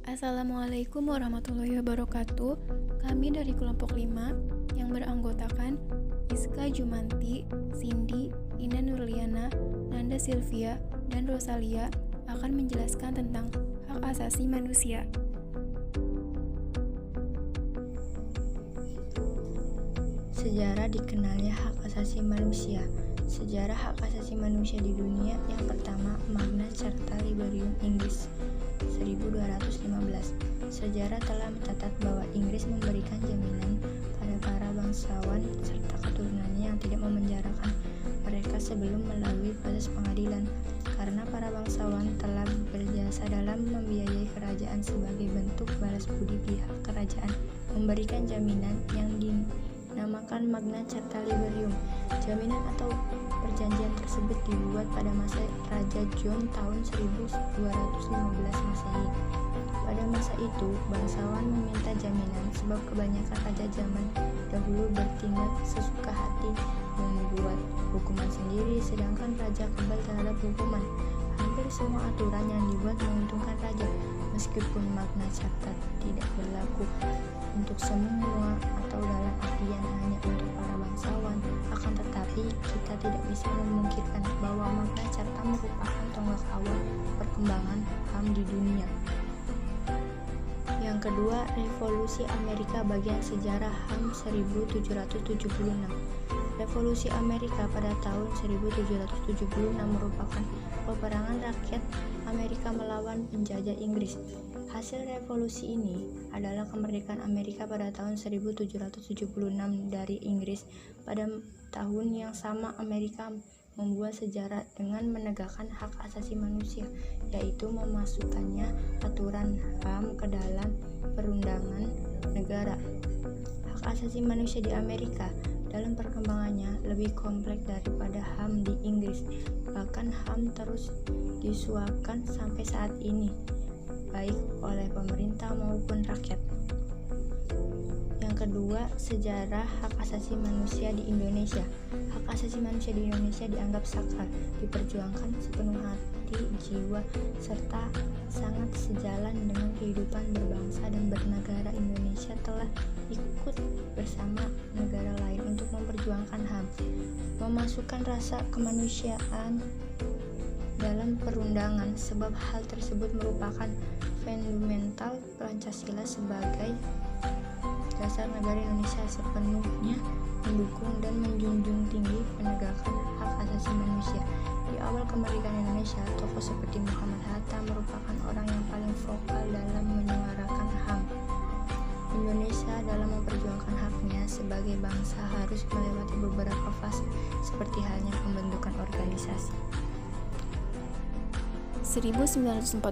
Assalamualaikum warahmatullahi wabarakatuh. Kami dari kelompok 5 yang beranggotakan Iska Jumanti, Cindy, Ina Nurliana, Nanda Sylvia, dan Rosalia akan menjelaskan tentang hak asasi manusia. Sejarah dikenalnya hak asasi manusia. Sejarah hak asasi manusia di dunia yang pertama Magna Carta Liberium Inggris 1215. Sejarah telah mencatat bahwa Inggris memberikan jaminan pada para bangsawan serta keturunannya yang tidak memenjarakan mereka sebelum melalui proses pengadilan, karena para bangsawan telah berjasa dalam membiayai kerajaan sebagai bentuk balas budi pihak kerajaan memberikan jaminan yang dinamakan Magna Carta Liberium. Jaminan atau perjanjian tersebut dibuat pada masa Raja John tahun 1215 Masehi. Pada masa itu, bangsawan meminta jaminan sebab kebanyakan raja zaman dahulu bertindak sesuka hati membuat hukuman sendiri, sedangkan raja kebal terhadap hukuman. Hampir semua aturan yang dibuat menguntungkan raja, meskipun Magna Carta tidak berlaku untuk semua atau dalam artian hanya untuk para bangsawan. Akan tetapi, kita tidak bisa memungkirkan bahwa Magna Carta merupakan tonggak awal perkembangan HAM di dunia. Yang kedua, Revolusi Amerika bagian sejarah HAM 1776. Revolusi Amerika pada tahun 1776 merupakan peperangan rakyat Amerika melawan penjajah Inggris. Hasil revolusi ini adalah kemerdekaan Amerika pada tahun 1776 dari Inggris. Pada tahun yang sama, Amerika membuat sejarah dengan menegakkan hak asasi manusia, yaitu memasukkannya aturan HAM ke dalam perundangan negara. Hak asasi manusia di Amerika dalam perkembangannya lebih kompleks daripada HAM di Inggris. Bahkan HAM terus disuapkan sampai saat ini, baik oleh pemerintah maupun rakyat. Yang kedua, sejarah hak asasi manusia di Indonesia. Hak asasi manusia di Indonesia dianggap sakral, diperjuangkan sepenuh hati, jiwa, serta sangat sejalan dengan kehidupan berbangsa dan bernegara. Indonesia telah ikut bersama negara lain untuk memperjuangkan HAM, memasukkan rasa kemanusiaan dalam perundangan, sebab hal tersebut merupakan fundamental Pancasila sebagai dasar negara Indonesia, sepenuhnya mendukung dan menjunjung tinggi penegakan hak asasi manusia. Di awal kemerdekaan Indonesia, tokoh seperti Muhammad Hatta merupakan orang yang paling vokal dalam menyuarakan HAM. Indonesia dalam memperjuangkan haknya sebagai bangsa harus melewati beberapa fase, seperti halnya pembentukan organisasi. 1945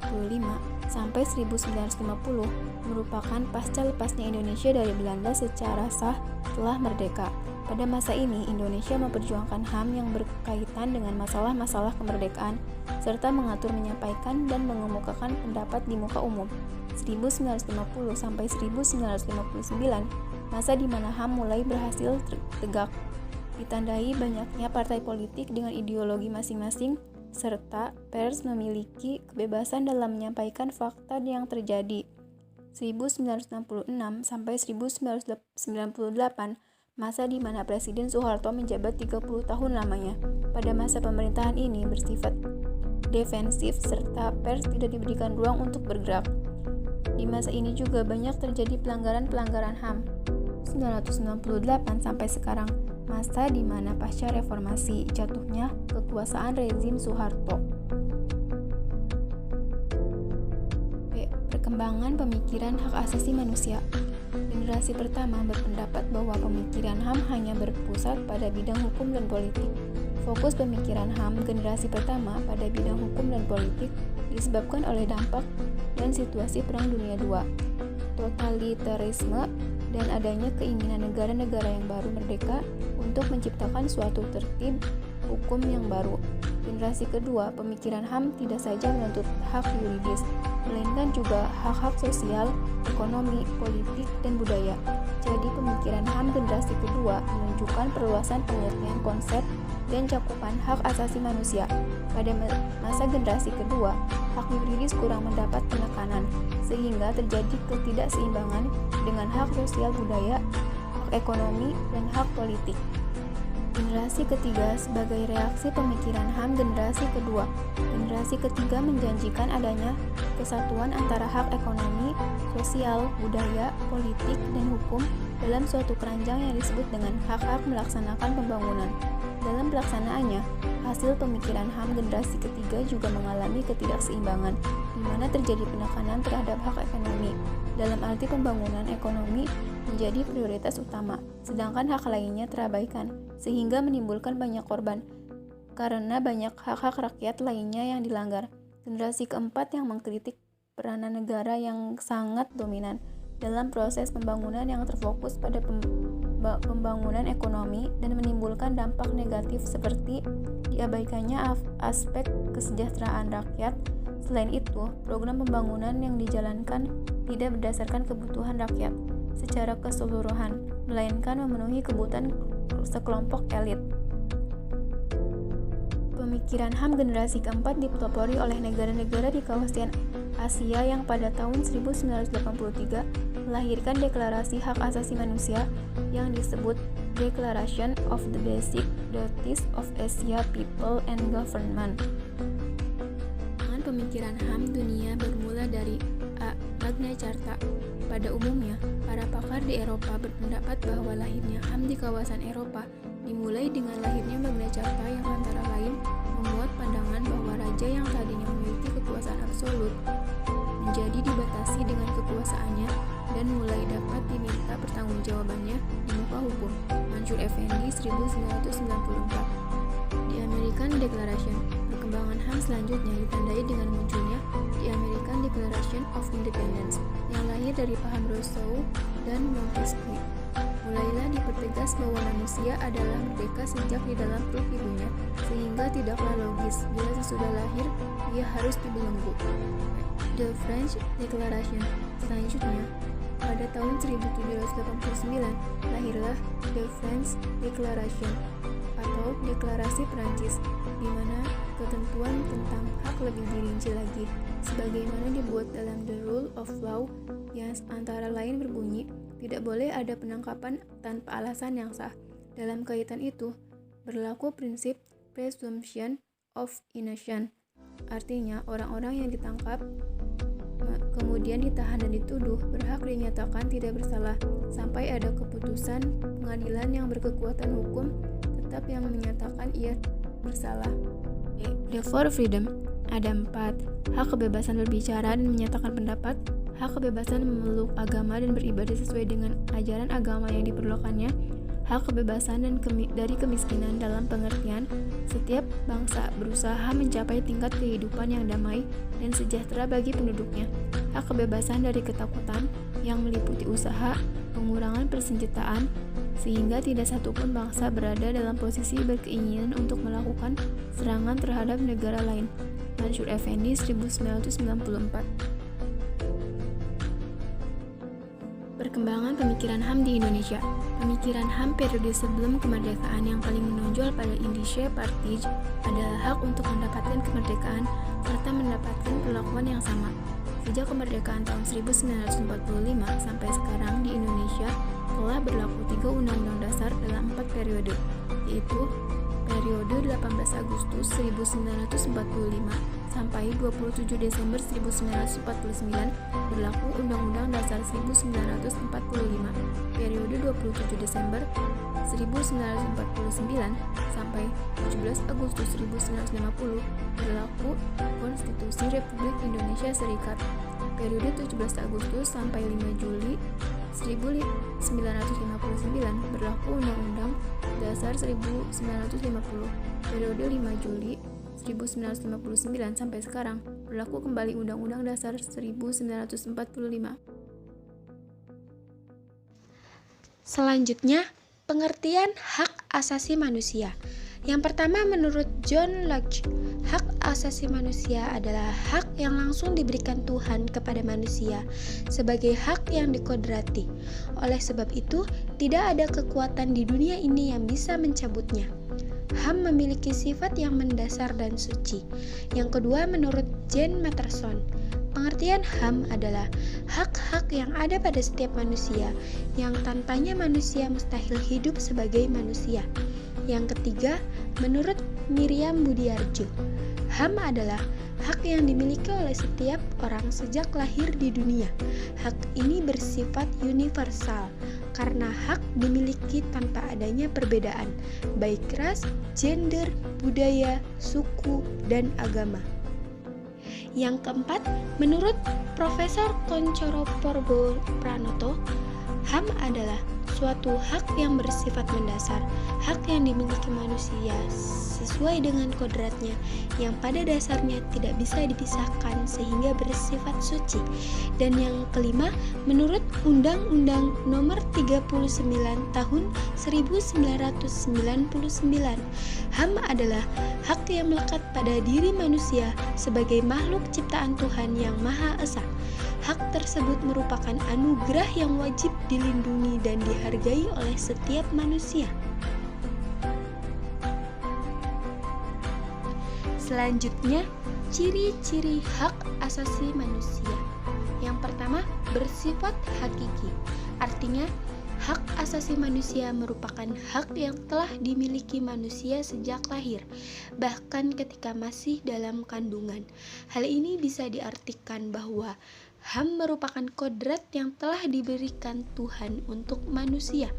sampai 1950 merupakan pasca lepasnya Indonesia dari Belanda secara sah setelah merdeka. Pada masa ini, Indonesia memperjuangkan HAM yang berkaitan dengan masalah-masalah kemerdekaan, serta mengatur, menyampaikan, dan mengemukakan pendapat di muka umum. 1950 sampai 1959, masa di mana HAM mulai berhasil tegak, ditandai banyaknya partai politik dengan ideologi masing-masing, serta pers memiliki kebebasan dalam menyampaikan fakta yang terjadi. 1966 sampai 1998, masa di mana Presiden Soeharto menjabat 30 tahun lamanya. Pada masa pemerintahan ini bersifat defensif serta pers tidak diberikan ruang untuk bergerak. Di masa ini juga banyak terjadi pelanggaran-pelanggaran HAM. 1998 sampai sekarang, masa di mana pasca reformasi jatuhnya kekuasaan rezim Soeharto. Perkembangan pemikiran hak asasi manusia. Generasi pertama berpendapat bahwa pemikiran HAM hanya berpusat pada bidang hukum dan politik. Fokus pemikiran HAM generasi pertama pada bidang hukum dan politik disebabkan oleh dampak dan situasi Perang Dunia II, totalitarisme, dan adanya keinginan negara-negara yang baru merdeka untuk menciptakan suatu tertib hukum yang baru. Generasi kedua, pemikiran HAM tidak saja menuntut hak yuridis, melainkan juga hak-hak sosial, ekonomi, politik, dan budaya. Jadi pemikiran HAM generasi kedua menunjukkan perluasan pengertian konsep dan cakupan hak asasi manusia. Pada masa generasi kedua, hak yuridis kurang mendapat penekanan, sehingga terjadi ketidakseimbangan dengan hak sosial budaya, hak ekonomi, dan hak politik. Generasi ketiga sebagai reaksi pemikiran HAM generasi kedua. Generasi ketiga menjanjikan adanya kesatuan antara hak ekonomi, sosial, budaya, politik, dan hukum dalam suatu keranjang yang disebut dengan hak-hak melaksanakan pembangunan. Dalam pelaksanaannya, hasil pemikiran HAM generasi ketiga juga mengalami ketidakseimbangan, di mana terjadi penekanan terhadap hak ekonomi. Dalam arti pembangunan ekonomi menjadi prioritas utama, sedangkan hak lainnya terabaikan, sehingga menimbulkan banyak korban, karena banyak hak-hak rakyat lainnya yang dilanggar. Generasi keempat yang mengkritik peranan negara yang sangat dominan dalam proses pembangunan yang terfokus pada pembangunan ekonomi dan menimbulkan dampak negatif seperti diabaikannya aspek kesejahteraan rakyat. Selain itu, program pembangunan yang dijalankan tidak berdasarkan kebutuhan rakyat secara keseluruhan, melainkan memenuhi kebutuhan sekelompok elit. Pemikiran HAM generasi keempat dipelopori oleh negara-negara di kawasan Asia yang pada tahun 1983 melahirkan Deklarasi Hak Asasi Manusia yang disebut Declaration of the Basic Rights of Asia People and Government. Pemikiran HAM dunia bermula dari Magna Carta. Pada umumnya, para pakar di Eropa berpendapat bahwa lahirnya HAM di kawasan Eropa dimulai dengan lahirnya Magna Carta yang antara lain memuat pandangan bahwa raja yang tadinya memiliki kekuasaan absolut menjadi dibatasi dengan kekuasaannya dan mulai dapat diminta pertanggungjawabannya di muka hukum. Mansur Effendi 1994. The American Declaration. Perkembangan HAM selanjutnya ditandai dengan munculnya The American Declaration of Independence yang lahir dari paham Rousseau dan Montesquieu. Mulailah dipertegas bahwa manusia adalah merdeka sejak di dalam perut ibunya, sehingga tidaklah logis bila sesudah lahir ia harus dibelenggu. The French Declaration. Selanjutnya, pada tahun 1789 lahirlah The French Declaration atau Deklarasi Perancis, di mana ketentuan tentang hak lebih dirinci lagi, sebagaimana dibuat dalam The Rule of Law yang antara lain berbunyi, tidak boleh ada penangkapan tanpa alasan yang sah. Dalam kaitan itu, berlaku prinsip presumption of innocence, artinya orang-orang yang ditangkap kemudian ditahan dan dituduh berhak dinyatakan tidak bersalah sampai ada keputusan pengadilan yang berkekuatan hukum tetap yang menyatakan ia bersalah. The Four Freedom. Ada 4. Hak kebebasan berbicara dan menyatakan pendapat, hak kebebasan memeluk agama dan beribadah sesuai dengan ajaran agama yang diperlukannya, hak kebebasan dari kemiskinan dalam pengertian setiap bangsa berusaha mencapai tingkat kehidupan yang damai dan sejahtera bagi penduduknya, hak kebebasan dari ketakutan yang meliputi usaha pengurangan persenjataan sehingga tidak satupun bangsa berada dalam posisi berkeinginan untuk melakukan serangan terhadap negara lain. Mansur Effendi 1994. Perkembangan pemikiran HAM di Indonesia. Pemikiran HAM periode sebelum kemerdekaan yang paling menonjol pada Indische Partij adalah hak untuk mendapatkan kemerdekaan serta mendapatkan perlakuan yang sama. Sejak kemerdekaan tahun 1945 sampai sekarang di Indonesia telah berlaku 3 undang-undang dasar dalam 4 periode, yaitu periode 18 Agustus 1945 sampai 27 Desember 1949 berlaku Undang-Undang Dasar 1945, periode 27 Desember 1949 sampai 17 Agustus 1950 berlaku Konstitusi Republik Indonesia Serikat, periode 17 Agustus sampai 5 Juli 1959 berlaku Undang-Undang Dasar 1950, periode 5 Juli 1959 sampai sekarang berlaku kembali Undang-Undang Dasar 1945. Selanjutnya, pengertian hak asasi manusia. Yang pertama, menurut John Locke, hak asasi manusia adalah hak yang langsung diberikan Tuhan kepada manusia sebagai hak yang dikodrati. Oleh sebab itu, tidak ada kekuatan di dunia ini yang bisa mencabutnya. HAM memiliki sifat yang mendasar dan suci. Yang kedua, menurut Jane Matterson, Pengertian HAM adalah hak-hak yang ada pada setiap manusia, yang tanpanya manusia mustahil hidup sebagai manusia. Yang ketiga, menurut Miriam Budiarjo, HAM adalah hak yang dimiliki oleh setiap orang sejak lahir di dunia. Hak ini bersifat universal karena hak dimiliki tanpa adanya perbedaan, baik ras, gender, budaya, suku, dan agama. Yang keempat, menurut Profesor Koncoro Porbo Pranoto, HAM adalah suatu hak yang bersifat mendasar, hak yang dimiliki manusia sesuai dengan kodratnya yang pada dasarnya tidak bisa dipisahkan sehingga bersifat suci. Dan yang kelima, menurut Undang-Undang Nomor 39 Tahun 1999, HAM adalah hak yang melekat pada diri manusia sebagai makhluk ciptaan Tuhan yang Maha Esa. Hak tersebut merupakan anugerah yang wajib dilindungi dan dihargai oleh setiap manusia. Selanjutnya, ciri-ciri hak asasi manusia. Yang pertama, bersifat hakiki. Artinya, hak asasi manusia merupakan hak yang telah dimiliki manusia sejak lahir, bahkan ketika masih dalam kandungan. Hal ini bisa diartikan bahwa HAM merupakan kodrat yang telah diberikan Tuhan untuk manusia.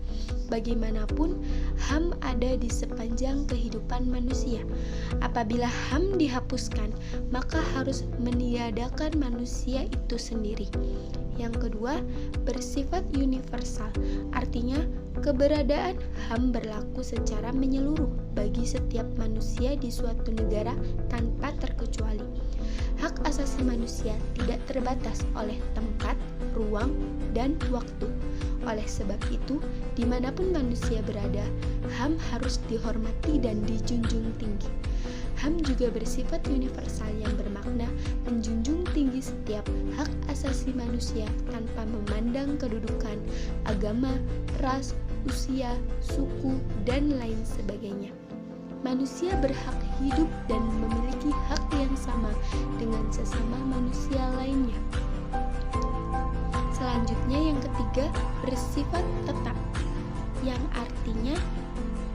Bagaimanapun, HAM ada di sepanjang kehidupan manusia. Apabila HAM dihapuskan, maka harus meniadakan manusia itu sendiri. Yang kedua, bersifat universal. Artinya, keberadaan HAM berlaku secara menyeluruh bagi setiap manusia di suatu negara tanpa terkecuali. Hak asasi manusia tidak terbatas oleh tempat, ruang, dan waktu. Oleh sebab itu, dimanapun manusia berada, HAM harus dihormati dan dijunjung tinggi. HAM juga bersifat universal yang bermakna menjunjung tinggi setiap hak asasi manusia tanpa memandang kedudukan, agama, ras, usia, suku, dan lain sebagainya. Manusia berhak hidup dan memiliki hak yang sama dengan sesama manusia lainnya. Selanjutnya yang ketiga, bersifat tetap, yang artinya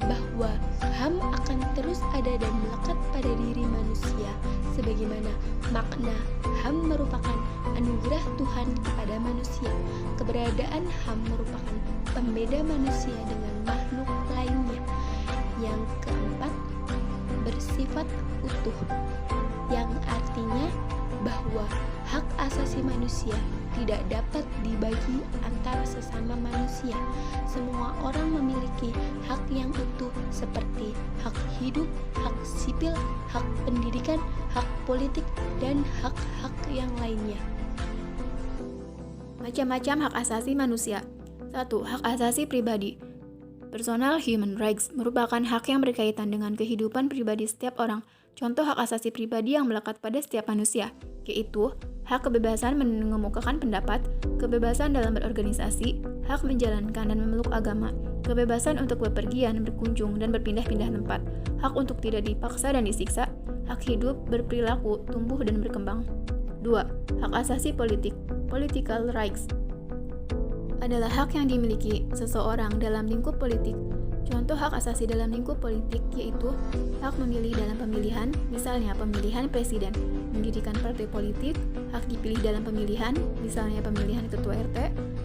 bahwa HAM akan terus ada dan melekat pada diri manusia, sebagaimana makna HAM merupakan anugerah Tuhan kepada manusia. Keberadaan HAM merupakan pembeda manusia dengan makhluk lainnya. Yang keempat, bersifat utuh, yang artinya bahwa hak asasi manusia tidak dapat dibagi antar sesama manusia. Semua orang memiliki hak yang utuh seperti hak hidup, hak sipil, hak pendidikan, hak politik, dan hak-hak yang lainnya. Macam-macam hak asasi manusia. 1. Hak asasi pribadi. Personal human rights merupakan hak yang berkaitan dengan kehidupan pribadi setiap orang. Contoh hak asasi pribadi yang melekat pada setiap manusia, yaitu hak kebebasan mengemukakan pendapat, kebebasan dalam berorganisasi, hak menjalankan dan memeluk agama, kebebasan untuk bepergian, berkunjung, dan berpindah-pindah tempat, hak untuk tidak dipaksa dan disiksa, hak hidup, berperilaku, tumbuh, dan berkembang. 2. Hak asasi politik, political rights, adalah hak yang dimiliki seseorang dalam lingkup politik. Contoh hak asasi dalam lingkup politik yaitu hak memilih dalam pemilihan, misalnya pemilihan presiden, mendirikan partai politik, hak dipilih dalam pemilihan, misalnya pemilihan ketua RT,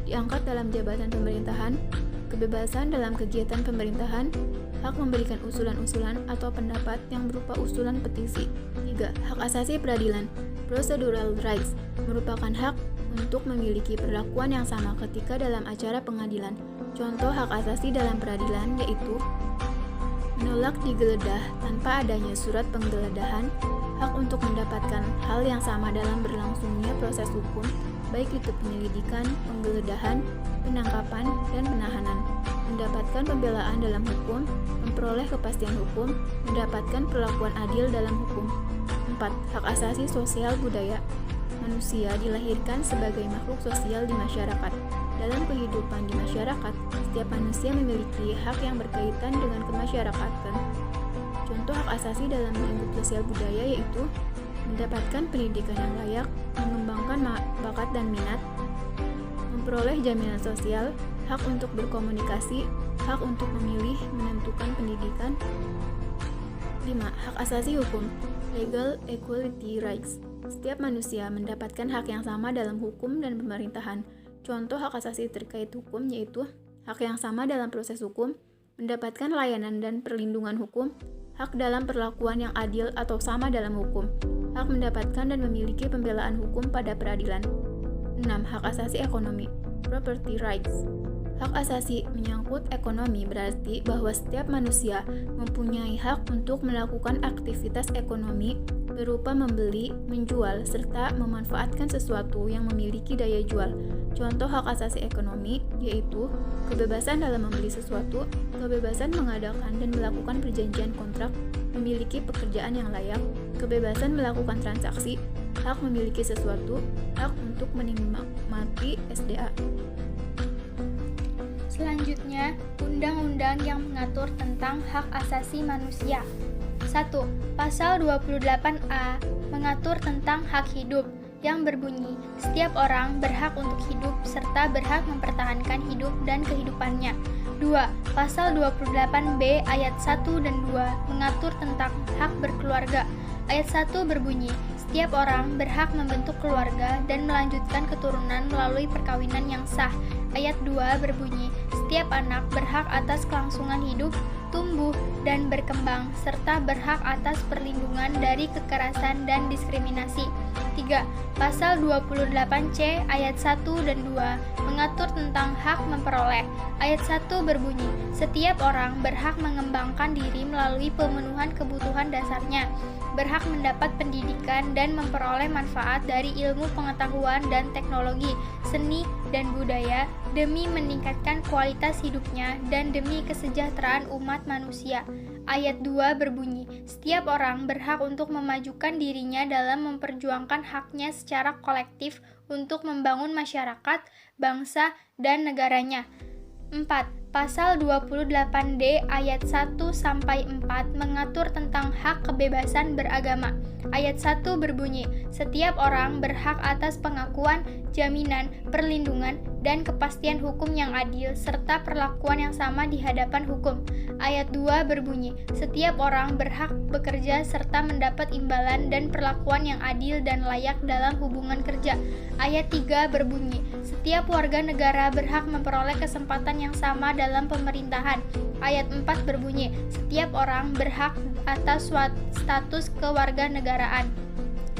diangkat dalam jabatan pemerintahan, kebebasan dalam kegiatan pemerintahan, hak memberikan usulan-usulan atau pendapat yang berupa usulan petisi. 3. Hak asasi peradilan, procedural rights, merupakan hak untuk memiliki perlakuan yang sama ketika dalam acara pengadilan. Contoh hak asasi dalam peradilan yaitu menolak digeledah tanpa adanya surat penggeledahan, hak untuk mendapatkan hal yang sama dalam berlangsungnya proses hukum, baik itu penyelidikan, penggeledahan, penangkapan, dan penahanan, mendapatkan pembelaan dalam hukum, memperoleh kepastian hukum, mendapatkan perlakuan adil dalam hukum. 4. Hak asasi sosial budaya. Manusia dilahirkan sebagai makhluk sosial di masyarakat. Dalam kehidupan di masyarakat, setiap manusia memiliki hak yang berkaitan dengan kemasyarakatan. Contoh hak asasi dalam lingkup sosial budaya yaitu mendapatkan pendidikan yang layak, mengembangkan mengembangkan bakat dan minat, memperoleh jaminan sosial, hak untuk berkomunikasi, hak untuk memilih, menentukan pendidikan. 5. Hak asasi hukum, legal equality rights. Setiap manusia mendapatkan hak yang sama dalam hukum dan pemerintahan. Contoh hak asasi terkait hukum yaitu hak yang sama dalam proses hukum, mendapatkan layanan dan perlindungan hukum, hak dalam perlakuan yang adil atau sama dalam hukum, hak mendapatkan dan memiliki pembelaan hukum pada peradilan. 6. Hak asasi ekonomi, property rights. Hak asasi menyangkut ekonomi berarti bahwa setiap manusia mempunyai hak untuk melakukan aktivitas ekonomi berupa membeli, menjual, serta memanfaatkan sesuatu yang memiliki daya jual. Contoh hak asasi ekonomi yaitu kebebasan dalam membeli sesuatu, kebebasan mengadakan dan melakukan perjanjian kontrak, memiliki pekerjaan yang layak, kebebasan melakukan transaksi, hak memiliki sesuatu, hak untuk menikmati SDA. Selanjutnya, undang-undang yang mengatur tentang hak asasi manusia. 1. Pasal 28A mengatur tentang hak hidup yang berbunyi, setiap orang berhak untuk hidup serta berhak mempertahankan hidup dan kehidupannya. 2. Pasal 28B ayat 1 dan 2 mengatur tentang hak berkeluarga. Ayat 1 berbunyi, setiap orang berhak membentuk keluarga dan melanjutkan keturunan melalui perkawinan yang sah. Ayat 2 berbunyi, setiap anak berhak atas kelangsungan hidup, tumbuh, dan berkembang, serta berhak atas perlindungan dari kekerasan dan diskriminasi. 3. Pasal 28C ayat 1 dan 2 mengatur tentang hak memperoleh. Ayat 1 berbunyi, setiap orang berhak mengembangkan diri melalui pemenuhan kebutuhan dasarnya, berhak mendapat pendidikan dan memperoleh manfaat dari ilmu pengetahuan dan teknologi, seni, dan budaya demi meningkatkan kualitas hidupnya dan demi kesejahteraan umat manusia. Ayat 2 berbunyi, setiap orang berhak untuk memajukan dirinya dalam memperjuangkan haknya secara kolektif untuk membangun masyarakat, bangsa, dan negaranya. 4. Pasal 28D ayat 1-4 mengatur tentang hak kebebasan beragama. Ayat 1 berbunyi, setiap orang berhak atas pengakuan, jaminan, perlindungan, dan kepastian hukum yang adil, serta perlakuan yang sama di hadapan hukum. Ayat 2 berbunyi, setiap orang berhak bekerja serta mendapat imbalan dan perlakuan yang adil dan layak dalam hubungan kerja. Ayat 3 berbunyi, setiap warga negara berhak memperoleh kesempatan yang sama dalam pemerintahan. Ayat 4 berbunyi, setiap orang berhak atas status kewarganegaraan.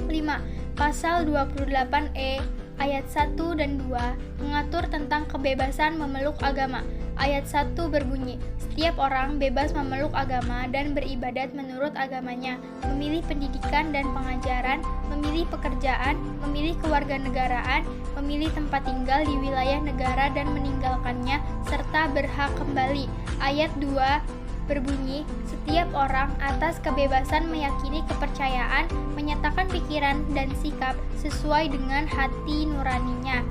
5. Pasal 28E ayat 1 dan 2 mengatur tentang kebebasan memeluk agama. Ayat 1 berbunyi, setiap orang bebas memeluk agama dan beribadat menurut agamanya, memilih pendidikan dan pengajaran, memilih pekerjaan, memilih kewarganegaraan, memilih tempat tinggal di wilayah negara dan meninggalkannya, serta berhak kembali. Ayat 2 berbunyi, setiap orang atas kebebasan meyakini kepercayaan, menyatakan pikiran dan sikap sesuai dengan hati nuraninya.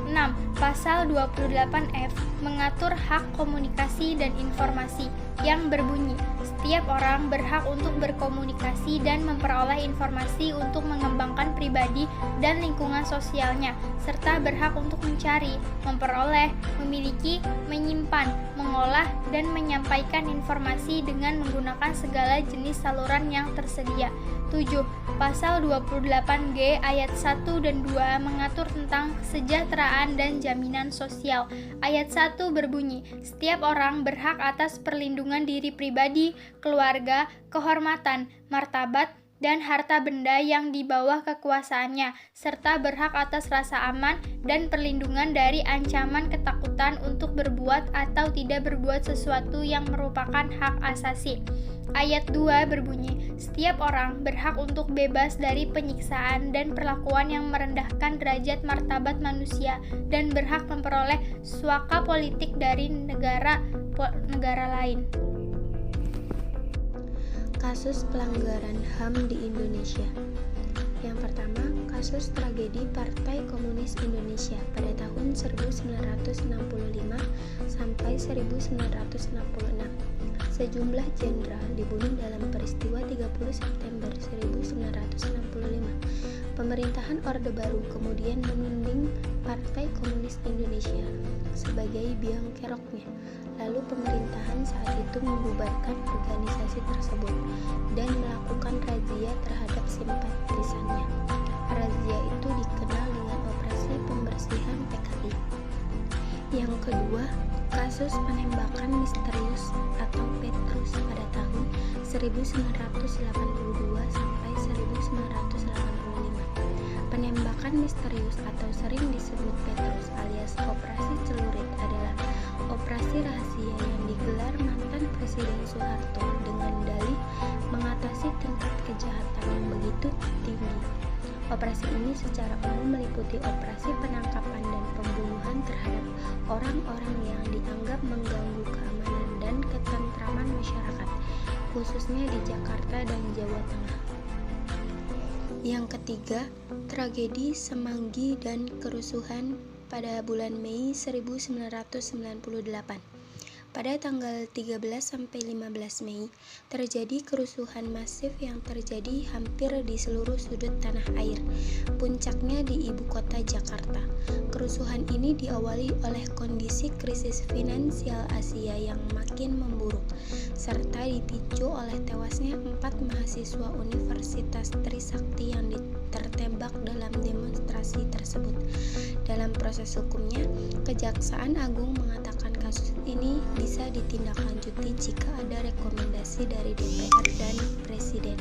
6. Pasal 28F mengatur hak komunikasi dan informasi yang berbunyi, setiap orang berhak untuk berkomunikasi dan memperoleh informasi untuk mengembangkan pribadi dan lingkungan sosialnya, serta berhak untuk mencari, memperoleh, memiliki, menyimpan, mengolah, dan menyampaikan informasi dengan menggunakan segala jenis saluran yang tersedia. 7. Pasal 28G ayat 1 dan 2 mengatur tentang kesejahteraan dan jaminan sosial. Ayat 1 berbunyi, setiap orang berhak atas perlindungan diri pribadi, keluarga, kehormatan, martabat, dan harta benda yang di bawah kekuasaannya, serta berhak atas rasa aman dan perlindungan dari ancaman ketakutan untuk berbuat atau tidak berbuat sesuatu yang merupakan hak asasi. Ayat 2 berbunyi, setiap orang berhak untuk bebas dari penyiksaan dan perlakuan yang merendahkan derajat martabat manusia dan berhak memperoleh suaka politik dari negara lain. Kasus pelanggaran HAM di Indonesia. Yang pertama, kasus tragedi Partai Komunis Indonesia pada tahun 1965 sampai 1966. Sejumlah jenderal dibunuh dalam peristiwa 30 September 1965. Pemerintahan Orde Baru kemudian menuding Partai Komunis Indonesia sebagai biang keroknya. Lalu pemerintahan saat itu membubarkan organisasi tersebut dan melakukan razia terhadap simpatisannya. Razia itu dikenal dengan Operasi Pembersihan PKI. Yang kedua, kasus penembakan misterius atau Petrus pada tahun 1982 sampai 1985. Penembakan misterius atau sering disebut Petrus alias Operasi Celurit adalah operasi rahasia yang digelar mantan Presiden Soeharto dengan dalih mengatasi tingkat kejahatan yang begitu tinggi. Operasi ini secara umum meliputi operasi penangkapan dan pembunuhan terhadap orang-orang yang dianggap mengganggu keamanan dan ketentraman masyarakat, khususnya di Jakarta dan Jawa Tengah. Yang ketiga, tragedi Semanggi dan kerusuhan pada bulan Mei 1998. Pada tanggal 13 sampai 15 Mei, terjadi kerusuhan masif yang terjadi hampir di seluruh sudut tanah air, puncaknya di ibu kota Jakarta. Kerusuhan ini diawali oleh kondisi krisis finansial Asia yang makin memburuk, serta dipicu oleh tewasnya 4 mahasiswa Universitas Trisakti yang tertembak dalam demonstrasi tersebut. Dalam proses hukumnya, Kejaksaan Agung mengatakan kasus ini bisa ditindaklanjuti jika ada rekomendasi dari DPR dan Presiden.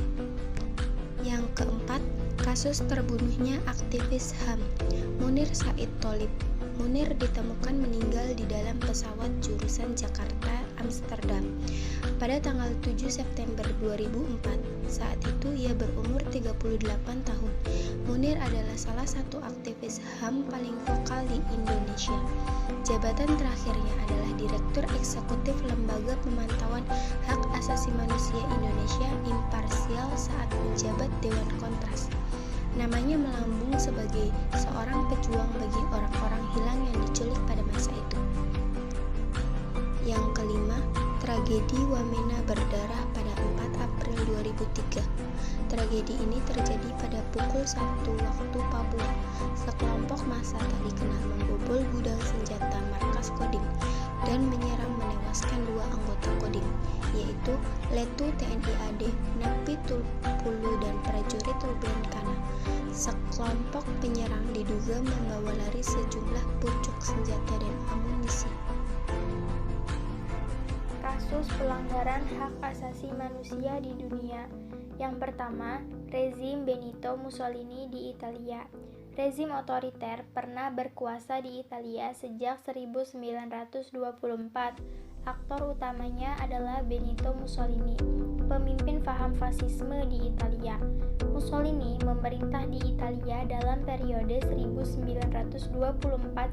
Yang keempat, kasus terbunuhnya aktivis HAM, Munir Said Tholib. Munir ditemukan meninggal di dalam pesawat jurusan Jakarta-Amsterdam pada tanggal 7 September 2004. Saat itu ia berumur 38 tahun. Munir adalah salah satu aktivis HAM paling vokal di Indonesia. Jabatan terakhirnya adalah Direktur Eksekutif Lembaga Pemantauan Hak Asasi Manusia Indonesia Imparsial saat menjabat Dewan Kontras. Namanya melambung sebagai seorang pejuang bagi orang-orang hilang yang diculik pada masa itu. Yang kelima, tragedi Wamena berdarah pada 4 April 2003. Tragedi ini terjadi pada pukul 1 waktu Papua. Sekelompok massa tak dikenal membobol gudang senjata markas Kodim dan menyerang menewaskan 2 anggota Kodim, yaitu Letu TNI AD, Napi Tulpulu dan prajurit Ruben Kana. Sekelompok penyerang diduga membawa lari sejumlah pucuk senjata dan amunisi. Kasus pelanggaran hak asasi manusia di dunia. Yang pertama, rezim Benito Mussolini di Italia. Rezim otoriter pernah berkuasa di Italia sejak 1924. Aktor utamanya adalah Benito Mussolini, pemimpin paham fasisme di Italia. Mussolini memerintah di Italia dalam periode 1924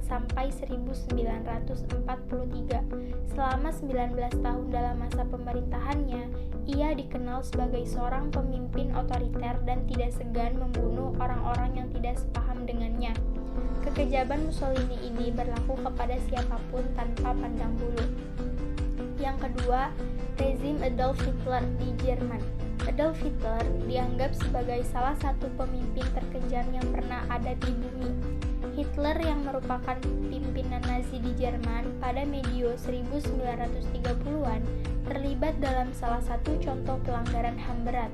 sampai 1943. Selama 19 tahun dalam masa pemerintahannya, ia dikenal sebagai seorang pemimpin otoriter dan tidak segan membunuh orang-orang yang tidak sepaham dengannya. Kekejaman Mussolini ini berlaku kepada siapapun tanpa pandang bulu. Yang kedua, rezim Adolf Hitler di Jerman. Adolf Hitler dianggap sebagai salah satu pemimpin terkejam yang pernah ada di bumi. Hitler yang merupakan pimpinan Nazi di Jerman pada medio 1930-an terlibat dalam salah satu contoh pelanggaran HAM berat.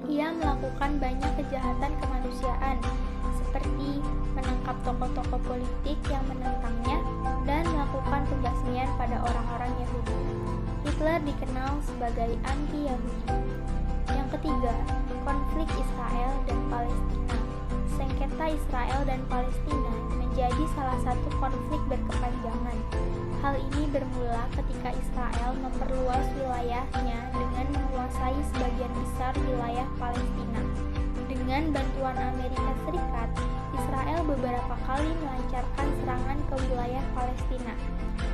Ia melakukan banyak kejahatan kemanusiaan, seperti menangkap tokoh-tokoh politik yang menentangnya dan melakukan pembasmian pada orang-orang Yahudi. Hitler dikenal sebagai anti-Yahudi. Yang ketiga, konflik Israel dan Palestina. Sengketa Israel dan Palestina menjadi salah satu konflik berkepanjangan. Hal ini bermula ketika Israel memperluas wilayahnya dengan menguasai sebagian besar wilayah Palestina. Dengan bantuan Amerika Serikat, Israel beberapa kali melancarkan serangan ke wilayah Palestina.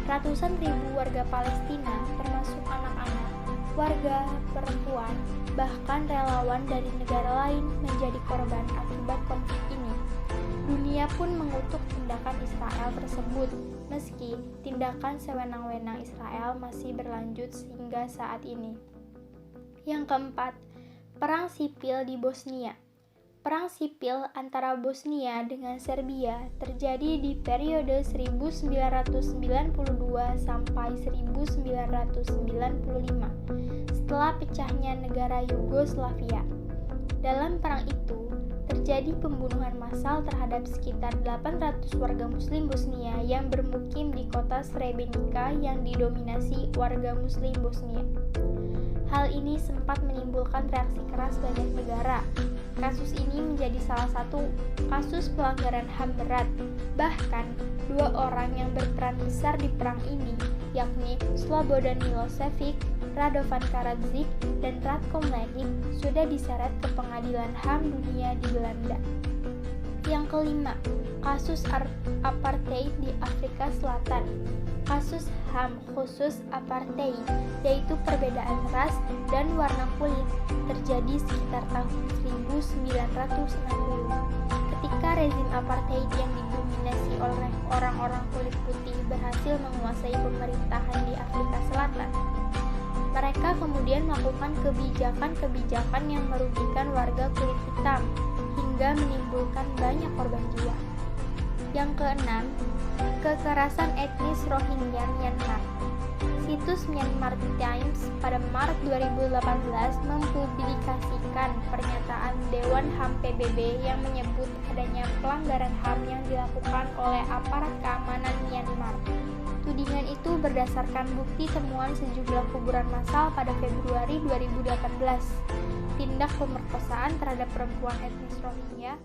Ratusan ribu warga Palestina, termasuk anak-anak, warga, perempuan, bahkan relawan dari negara lain menjadi korban akibat konflik ini. Dunia pun mengutuk tindakan Israel tersebut, meski tindakan sewenang-wenang Israel masih berlanjut hingga saat ini. Yang keempat, Perang Sipil di Bosnia. Perang sipil antara Bosnia dengan Serbia terjadi di periode 1992 sampai 1995 setelah pecahnya negara Yugoslavia. Dalam perang itu, terjadi pembunuhan massal terhadap sekitar 800 warga muslim Bosnia yang bermukim di kota Srebrenica yang didominasi warga muslim Bosnia. Hal ini sempat menimbulkan reaksi keras banyak negara. Kasus ini menjadi salah satu kasus pelanggaran HAM berat. Bahkan, 2 orang yang berperan besar di perang ini, yakni Slobodan Milosevic, Radovan Karadzic, dan Ratko Mladic, sudah diseret ke pengadilan HAM dunia di Belanda. Yang kelima, kasus apartheid di Afrika Selatan. Kasus HAM khusus apartheid, yaitu perbedaan ras dan warna kulit, terjadi sekitar tahun 1960. Ketika rezim apartheid yang didominasi oleh orang-orang kulit putih berhasil menguasai pemerintahan di Afrika Selatan, mereka kemudian melakukan kebijakan-kebijakan yang merugikan warga kulit hitam hingga menimbulkan banyak korban jiwa. Yang keenam, kekerasan etnis Rohingya Myanmar. Situs Myanmar Times pada Maret 2018 mempublikasikan pernyataan Dewan HAM PBB yang menyebut adanya pelanggaran HAM yang dilakukan oleh aparat keamanan Myanmar. Tudingan itu berdasarkan bukti temuan sejumlah kuburan massal pada Februari 2018. Tindak pemerkosaan terhadap perempuan etnis Rohingya